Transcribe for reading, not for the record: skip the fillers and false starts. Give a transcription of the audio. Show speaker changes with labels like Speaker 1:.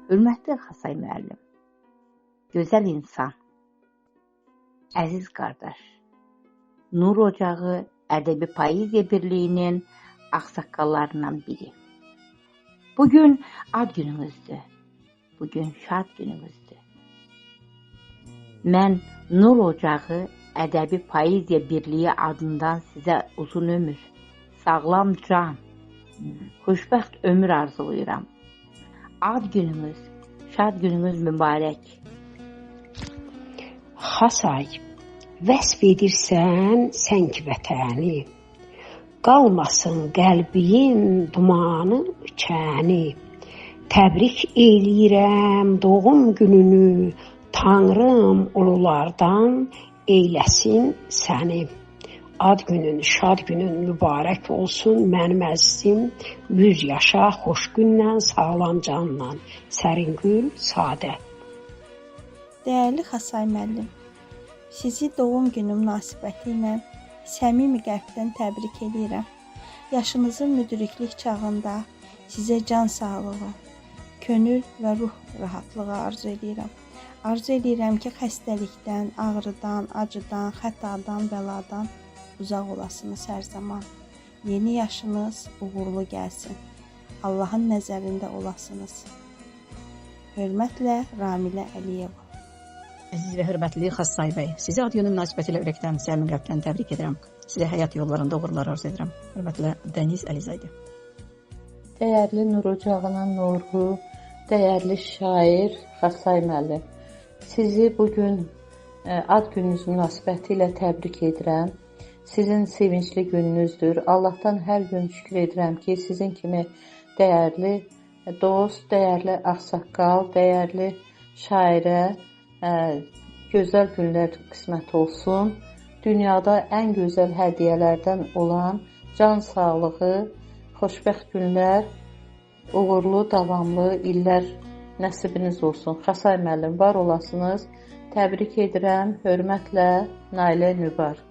Speaker 1: Hörmətli Xasay müəllim, gözəl insan, əziz qardaş, Nur Ocağı Ədəbi Poeziya Birliyinin ağsaqqallarından biri. Bugün ad gününüzdür, bugün şad gününüzdür. Mən Nur Ocağı Ədəbi Poeziya Birliyi adından sizə uzun ömür, sağlam can, xoşbəxt ömür arzulayıram. Ad gününüz, şad gününüz mübarək.
Speaker 2: Xasay, vəsf edirsən sən ki vətəni, qalmasın qəlbin dumanı çəni. Təbrik eləyirəm doğum gününü, Tanrım ululardan eyləsin səni. Ad günün, şad günün mübarək olsun mənim əzizim. 100 yaşa, xoş günlə, sağlam canla. Səringül Sadə.
Speaker 3: Dəyərli Xasay müəllim, sizi doğum günü münasibəti ilə səmimi qəlbdən təbrik edirəm. Yaşınızın müdriklik çağında sizə can sağlığı, könül və ruh rahatlığı arzu edirəm. Arzu edirəm ki, xəstəlikdən, ağrıdan, acıdan, xətadan, bəladan uzaq olasınız hər zaman. Yeni yaşınız uğurlu gəlsin. Allahın nəzərində olasınız. Hörmətlə Ramilə Əliyeva.
Speaker 4: Əziz və hörmətli Xasay bəy, sizi ad günü münasibətilə ürəkdən, səmimi qəlbdən təbrik edirəm. Sizə həyat yollarında uğurlar arzu edirəm. Hörmətlə Dəniz Əlizaydı.
Speaker 5: Dəyərli Nur Ocağının nuru, dəyərli şair Xasay müəllim, sizi bugün ad gününüz münasibətilə təbrik edirəm. Sizin sevincli gününüzdür. Allahdan hər gün şükür edirəm ki, sizin kimi dəyərli dost, dəyərli ağsaqqal, dəyərli şairə gözəl günlər qismət olsun. Dünyada ən gözəl hədiyyələrdən olan can sağlığı, xoşbəxt günlər, uğurlu, davamlı illər nəsibiniz olsun. Xasay müəllim, var olasınız. Təbrik edirəm. Hörmətlə Nailə Nübar.